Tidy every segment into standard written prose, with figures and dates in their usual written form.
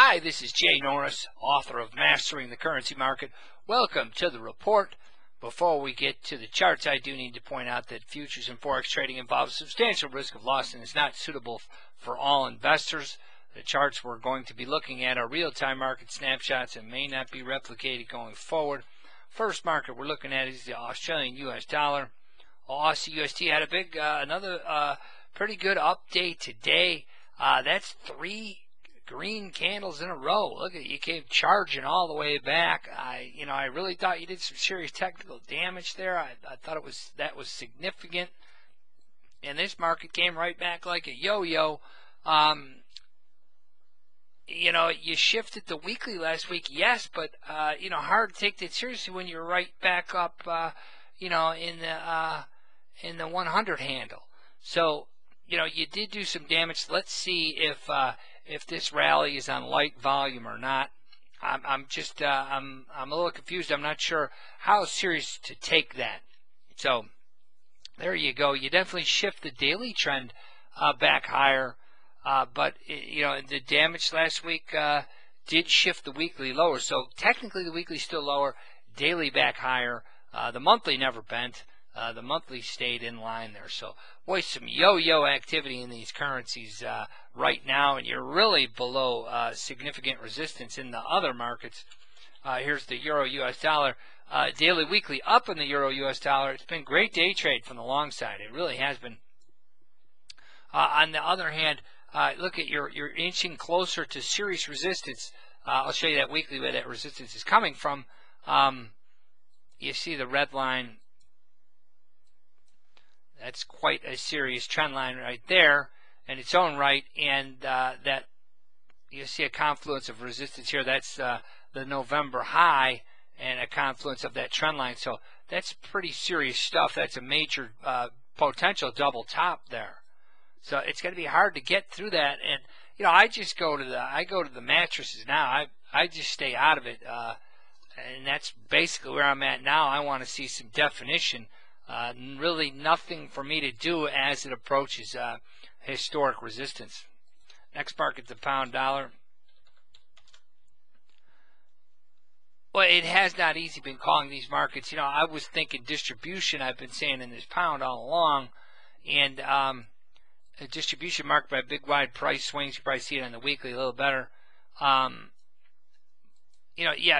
Hi, this is Jay Norris, author of Mastering the Currency Market. Welcome to the report. Before we get to the charts, I do need to point out that futures and Forex trading involves substantial risk of loss and is not suitable for all investors. The charts we're going to be looking at are real-time market snapshots and may not be replicated going forward. First market we're looking at is the Australian US dollar. Aussie USD had a big, another pretty good update today. That's three green candles in a row. Look at it, you came charging all the way back. I really thought you did some serious technical damage there. I thought that was significant. And this market came right back like a yo-yo. You shifted the weekly last week, yes, but hard to take that seriously when you're right back up, in the 100 handle. So, you did do some damage. Let's see if this rally is on light volume or not. I'm a little confused. I'm not sure how serious to take that. So there you go. You definitely shift the daily trend back higher, but the damage last week did shift the weekly lower. So technically the weekly still lower, daily back higher. The monthly never bent. The monthly stayed in line there. So, boy, some yo-yo activity in these currencies right now, and you're really below significant resistance in the other markets. Here's the Euro-US dollar. Daily, weekly up in the Euro-US dollar. It's been great day trade from the long side. It really has been. On the other hand, look at you're inching closer to serious resistance. I'll show you that weekly where that resistance is coming from. You see the red line. That's quite a serious trend line right there in its own right, and that you see a confluence of resistance here. That's the November high and a confluence of that trend line. So that's pretty serious stuff. That's a major potential double top there. So it's going to be hard to get through that. And I just go to the mattresses now. I just stay out of it, and that's basically where I'm at now. I want to see some definition. Really nothing for me to do as it approaches historic resistance. Next market, the pound dollar. Well, it has not easy been calling these markets. I was thinking distribution. I've been saying in this pound all along, and a distribution marked by big wide price swings. You probably see it on the weekly a little better.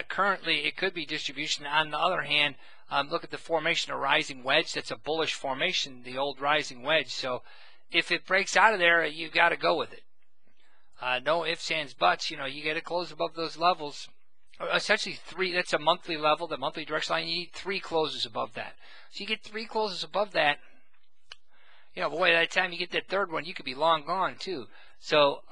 Currently it could be distribution. On the other hand, look at the formation of rising wedge. That's a bullish formation, the old rising wedge. So if it breaks out of there, you got to go with it. No ifs, ands, buts. You got to close above those levels. Essentially three. That's a monthly level, the monthly direction line. You need three closes above that. So you get three closes above that. Boy, by the time you get that third one, you could be long gone too. So,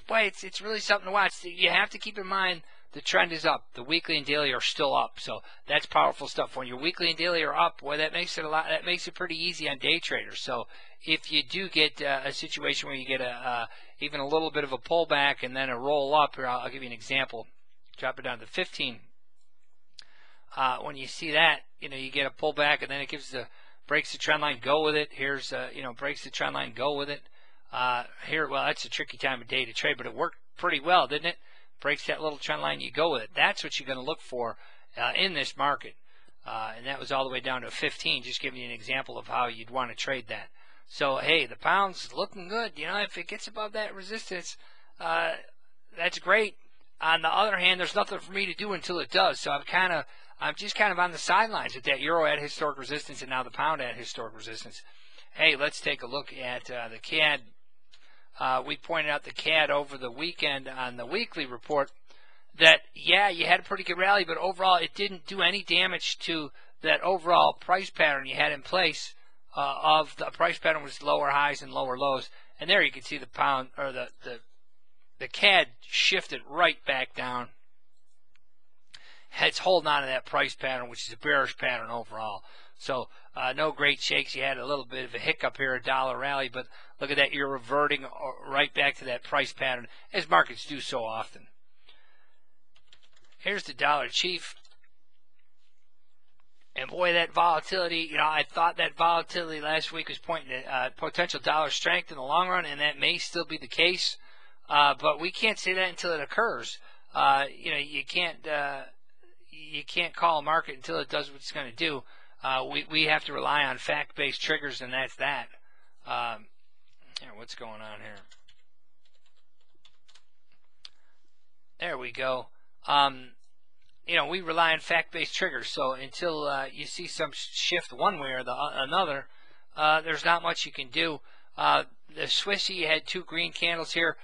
boy, it's really something to watch. You have to keep in mind the trend is up. The weekly and daily are still up. So that's powerful stuff. When your weekly and daily are up, boy, that makes it pretty easy on day traders. So if you do get a situation where you get even a little bit of a pullback and then a roll up, here I'll give you an example. Drop it down to 15. When you see that, you get a pullback and then it breaks the trend line, go with it. Here's breaks the trend line, go with it. Well, that's a tricky time of day to trade, but it worked pretty well, didn't it? Breaks that little trend line, you go with it. That's what you're going to look for in this market. And that was all the way down to 15, just giving you an example of how you'd want to trade that. So, hey, the pound's looking good. If it gets above that resistance, that's great. On the other hand, there's nothing for me to do until it does. So I'm just kind of on the sidelines with that euro at historic resistance and now the pound at historic resistance. Hey, let's take a look at the CAD. We pointed out the CAD over the weekend on the weekly report that, yeah, you had a pretty good rally, but overall it didn't do any damage to that overall price pattern you had in place. Of the price pattern was lower highs and lower lows. And there you can see the pound, or the CAD shifted right back down. It's holding on to that price pattern, which is a bearish pattern overall. So no great shakes. You had a little bit of a hiccup here, a dollar rally, but look at that. You're reverting right back to that price pattern, as markets do so often. Here's the dollar chief. And boy, that volatility, I thought that volatility last week was pointing to potential dollar strength in the long run, and that may still be the case. but we can't say that until it occurs. You know, you can't call a market until it does what it's going to do. We have to rely on fact-based triggers, and that's that. Here, what's going on here? There we go. You know, we rely on fact-based triggers. So until you see some shift one way or another, there's not much you can do. The Swissy had two green candles here.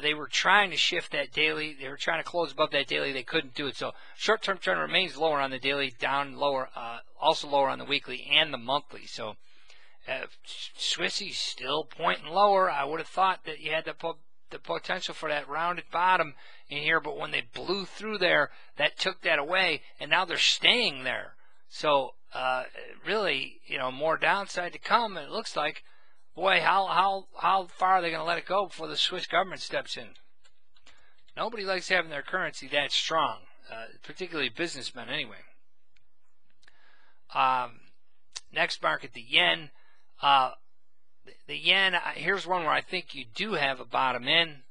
They were trying to shift that daily. They were trying to close above that daily. They couldn't do it. So short-term trend remains lower on the daily, down lower, also lower on the weekly and the monthly. So Swissy's still pointing lower. I would have thought that you had the potential for that rounded bottom in here, but when they blew through there, that took that away, and now they're staying there. So really, you know, more downside to come. It looks like. Boy, how far are they going to let it go before the Swiss government steps in? Nobody likes having their currency that strong, particularly businessmen anyway. Next market, the yen. The yen, here's one where I think you do have a bottom in.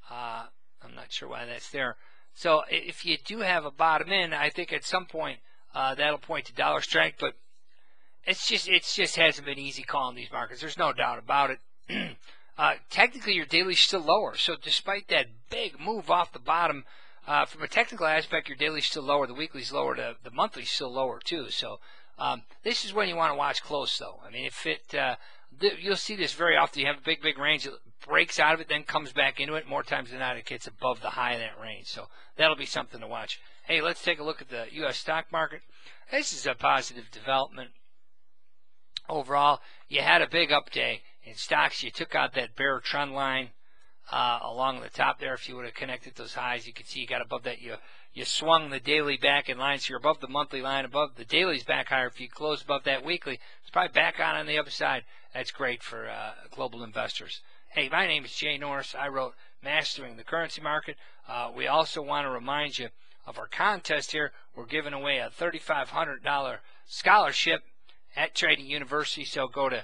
I'm not sure why that's there. So if you do have a bottom in, I think at some point that'll point to dollar strength, but it just hasn't been easy calling these markets. There's no doubt about it. Technically, your daily's still lower. So despite that big move off the bottom, from a technical aspect, your daily's still lower. The weekly's lower. The monthly's still lower too. So this is when you want to watch close, though. I mean, if it you'll see this very often. You have a big range. It breaks out of it, then comes back into it. More times than not, it gets above the high of that range. So that'll be something to watch. Hey, let's take a look at the U.S. stock market. This is a positive development. Overall, you had a big up day in stocks. You took out that bear trend line along the top there. If you would have connected those highs, you can see you got above that. You swung the daily back in line, so you're above the monthly line, above the daily's back higher. If you close above that weekly, it's probably back on the other side. That's great for global investors. Hey, my name is Jay Norris. I wrote Mastering the Currency Market. We also want to remind you of our contest here. We're giving away a $3,500 scholarship at Trading University. So go to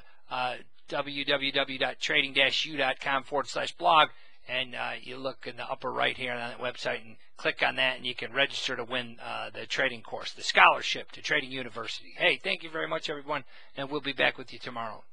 www.trading-u.com/blog, and you look in the upper right here on that website and click on that, and you can register to win the trading course, the scholarship to Trading University. Hey, thank you very much, everyone, and we'll be back with you tomorrow.